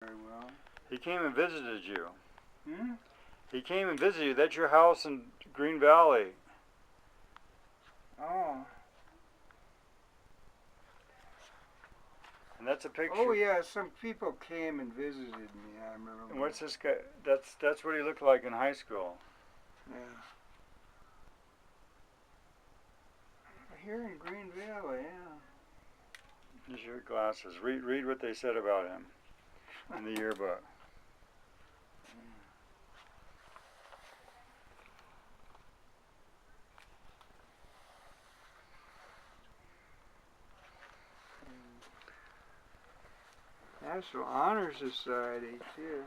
Very well. He came and visited you. Hmm? He came and visited you. That's your house in Green Valley. Oh. And that's a picture. Oh yeah, some people came and visited me. I remember. And what's this guy? That's what he looked like in high school. Yeah. Here in Green Valley, yeah. These are your glasses. Read what they said about him in the yearbook. National Honor Society too.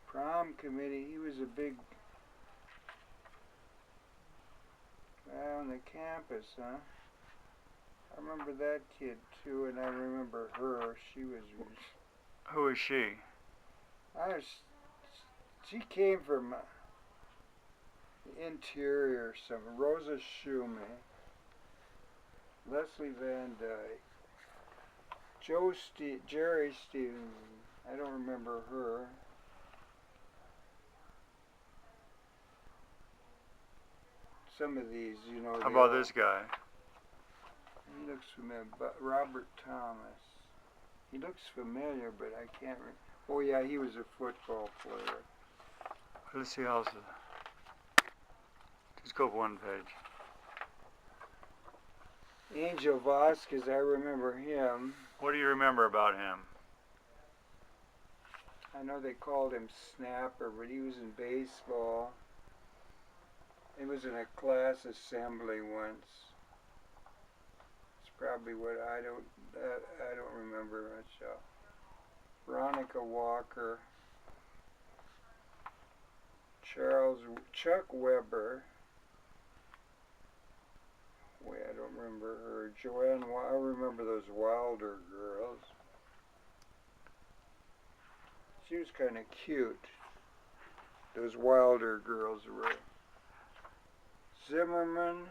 Prom committee. He was a big guy on the campus, huh? I remember that kid too, and I remember her. She was. Who is she? She came from the interior. Some Rosa Shume, Leslie Van Dyke, Jerry Stevens. I don't remember her. Some of these, you know. How about this guy? He looks familiar. But Robert Thomas. He looks familiar, but I can't remember. Oh yeah, he was a football player. Let's see how else. Just go up one page. Angel Vasquez, I remember him. What do you remember about him? I know they called him Snapper, but he was in baseball. He was in a class assembly once. It's probably what I don't remember much of. Veronica Walker. Chuck Weber. Wait, I don't remember her. Joanne, I remember those Wilder girls. She was kind of cute. Those Wilder girls were. Zimmerman.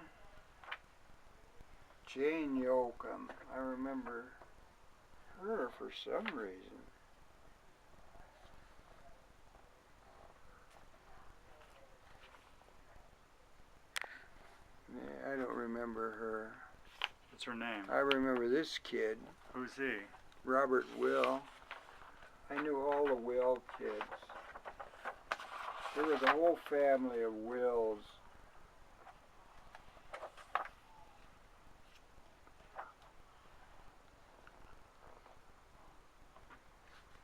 Jane Yoakum. I remember her for some reason. Yeah, I don't remember her. What's her name? I remember this kid. Who's he? Robert Will. I knew all the Will kids. There was a whole family of Wills.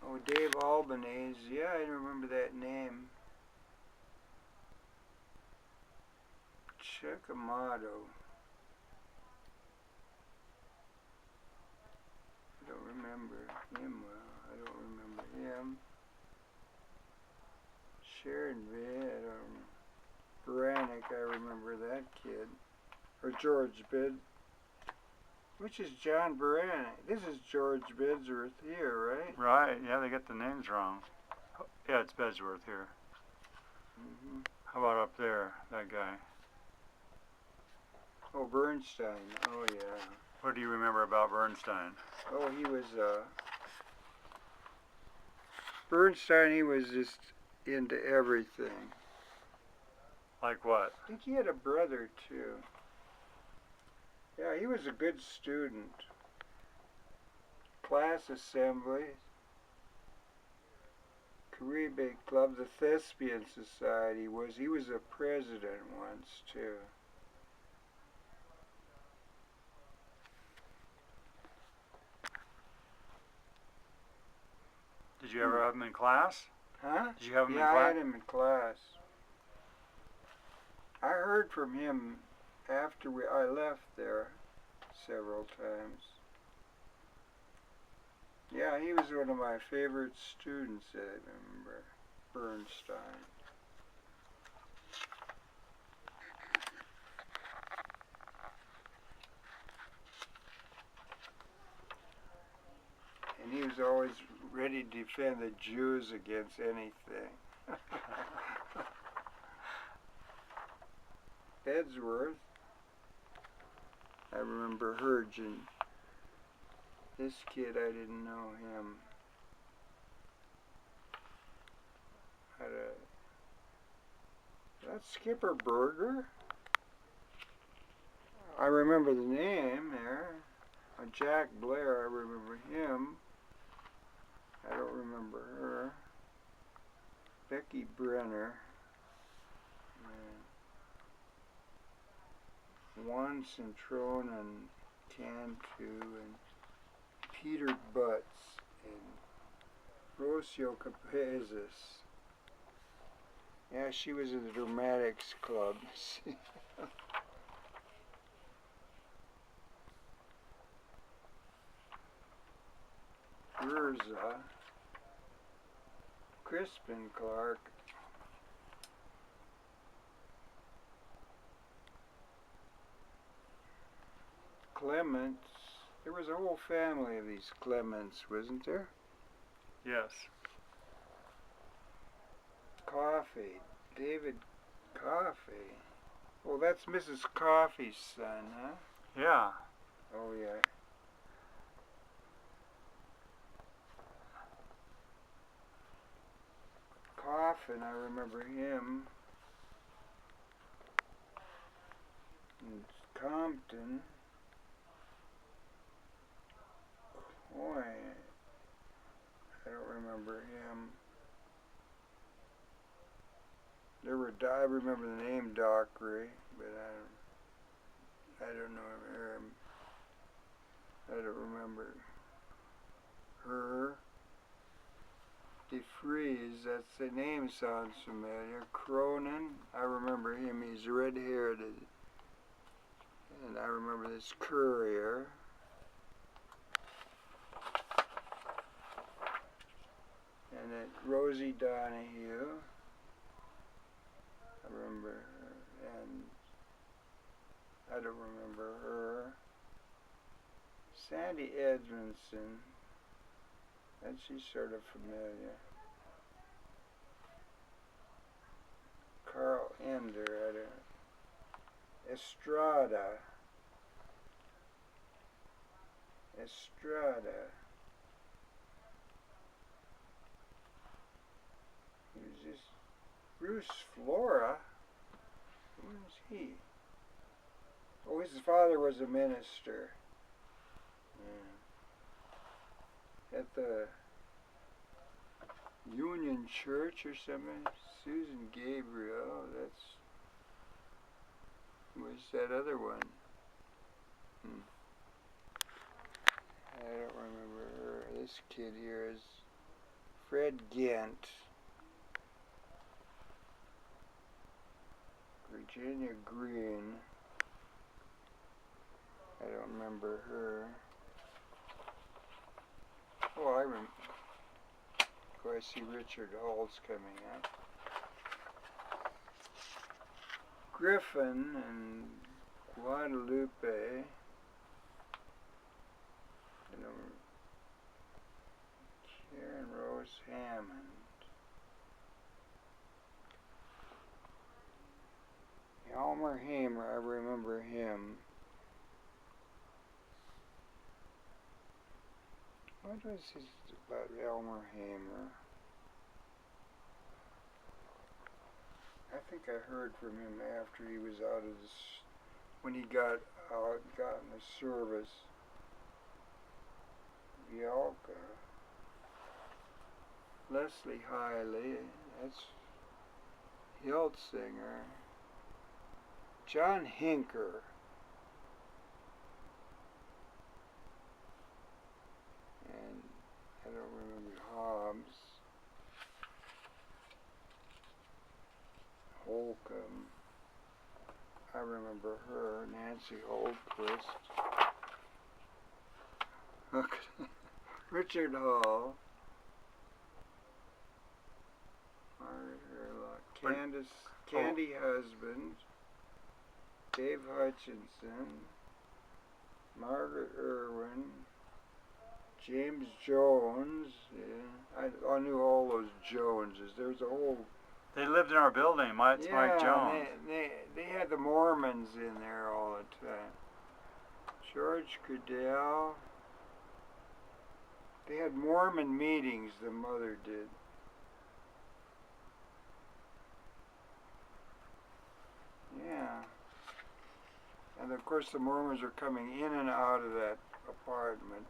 Oh, Dave Albanese. Yeah, I remember that name. Chuck Amato. I don't remember him well. I don't remember him. Sharon Vitt. Baranek, I remember that kid. Or George Bid. Which is John Baranek? This is George Bidsworth here, right? Right, yeah, they got the names wrong. Yeah, it's Bidsworth here. Mm-hmm. How about up there, that guy? Oh, Bernstein. Oh, yeah. What do you remember about Bernstein? Oh, he was, Bernstein, he was just into everything. Like what? I think he had a brother, too. Yeah, he was a good student. Class assembly. Caribe Club, the Thespian Society he was a president once, too. Did you ever have him in class? Huh? Did you have him in class? Yeah, class? I had him in class. I heard from him after I left there several times. Yeah, he was one of my favorite students, I remember. Bernstein. And he was always ready to defend the Jews against anything. Bedsworth. I remember her. This kid, I didn't know him. That's Skipper Berger? I remember the name there. Jack Blair, I remember him. I don't remember her. Becky Brenner. Juan Centron and Cantu and Peter Butts and Rocio Capezas. Yeah, she was in the Dramatics Club. Urza, Crispin Clark, Clements. There was a whole family of these Clements, wasn't there? Yes. Coffey, David Coffey. Well, that's Mrs. Coffey's son, huh? Yeah. Oh, yeah. Coffin, I remember him. And Compton. Boy, I don't remember him. I remember the name Dockery, but I don't know him. I don't remember her. DeFries, that's the name sounds familiar. Cronin, I remember him. He's red-haired, and I remember this Courier. And then Rosie Donahue. I remember her, and I don't remember her. Sandy Edmondson, and she's sort of familiar. Carl Ender, I don't. Estrada. Who's this? Bruce Flora? Who is he? Oh, his father was a minister. Yeah. At the Union Church or something. Susan Gabriel, was that other one? I don't remember her. This kid here is Fred Gent. Virginia Green. I don't remember her. Oh, I remember. Oh, I see Richard Hall's coming up. Griffin and Guadalupe. Karen Rose Hammond. Elmer Hamer, I remember him. What was this about Elmer Hamer? I think I heard from him after he was out of this, when he got out, got in the service. Yalka. Leslie Hiley, that's Hiltzinger. John Hinker. And I don't remember Hobbs. Holcomb. I remember her, Nancy Holquist. Richard Hall. Candy Husband. Dave Hutchinson. Margaret Irwin. James Jones. Yeah, I knew all those Joneses. There's a whole... They lived in our building. It's Mike Jones. They had the Mormons in there all the time. George Cudell. They had Mormon meetings, the mother did. Yeah. And of course the Mormons are coming in and out of that apartment.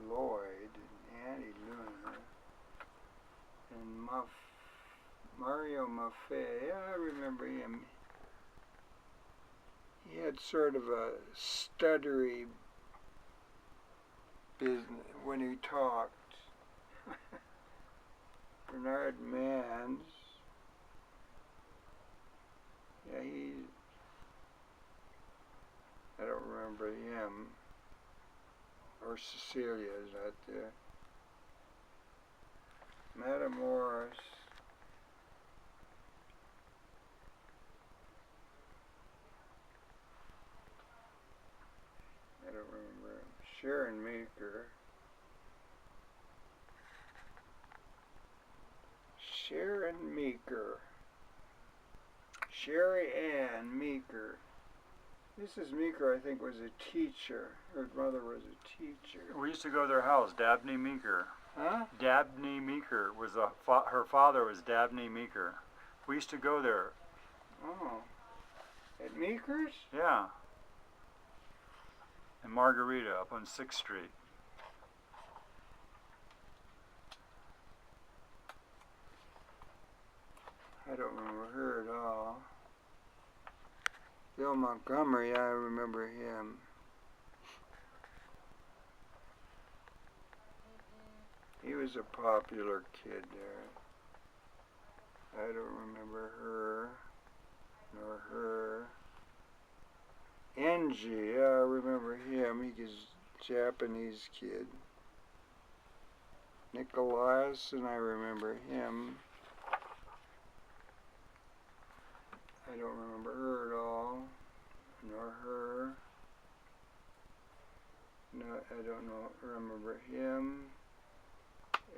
Lloyd and Annie Luna and Mario Maffei. Yeah, I remember him. He had sort of a stuttery business when he talked. Bernard Manns. Yeah, I don't remember him. Or Cecilia's out there. Madame Morris. I don't remember him. Sharon Meeker. Sharon Meeker. Sherry Ann Meeker. Mrs. Meeker, I think, was a teacher. Her mother was a teacher. We used to go to their house, Dabney Meeker. Huh? Dabney Meeker was her father was Dabney Meeker. We used to go there. Oh. At Meeker's? Yeah. In Margarita up on 6th Street. I don't remember her at all. Bill Montgomery, I remember him. He was a popular kid there. I don't remember her, nor her. Engie, yeah, I remember him. He was a Japanese kid. Nicolaus, I remember him. I don't remember her at all, nor her. No, I don't know. Remember him.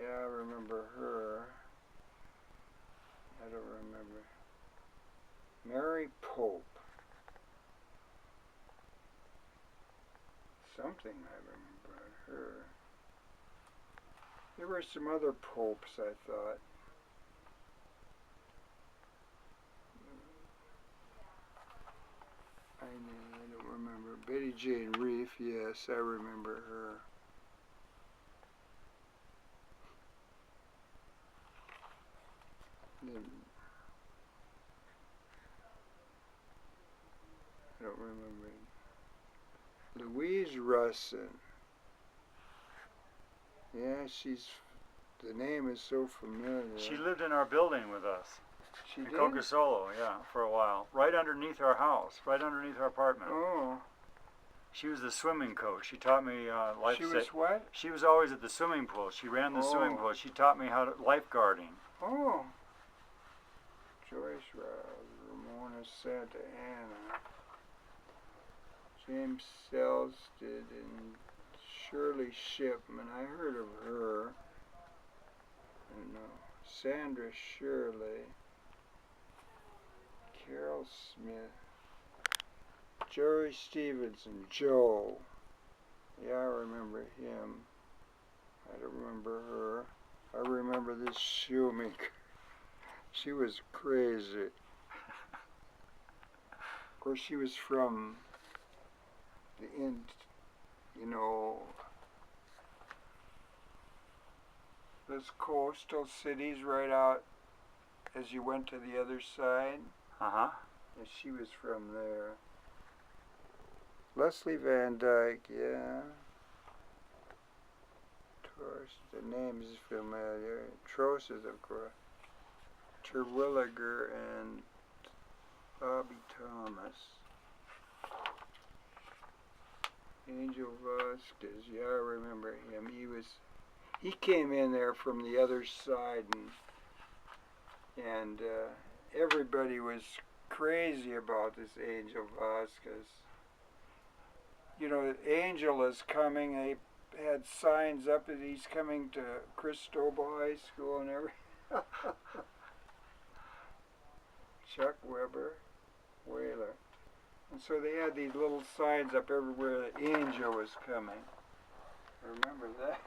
Yeah, I remember her. I don't remember. Mary Pope. Something I remember her. There were some other popes, I thought. I don't remember. Betty Jane Reef, yes, I remember her. I don't remember. Louise Russin. Yeah, the name is so familiar. She lived in our building with us. She did? Cocosolo, yeah, for a while. Right underneath our house, right underneath our apartment. Oh. She was the swimming coach. She taught me life She was what? She was always at the swimming pool. She ran the swimming pool. She taught me how to lifeguarding. Oh. Joyce Rouse, Ramona Santa Ana, James Selsted, and Shirley Shipman. I heard of her. I don't know. Sandra Shirley. Carol Smith. Jerry Stevenson. Joe. Yeah, I remember him. I don't remember her. I remember this shoemaker. She was crazy. Of course, she was from the those coastal cities right out as you went to the other side. Uh-huh. And she was from there. Leslie Van Dyke, yeah. The name is familiar. Trosses, of course. Terwilliger and Bobby Thomas. Angel Vasquez, yeah, I remember him. He came in there from the other side, and everybody was crazy about this Angel Vasquez. You know, Angel is coming. They had signs up that he's coming to Cristobal High School and everything. Chuck Weber, Whaler. And so they had these little signs up everywhere that Angel was coming. I remember that.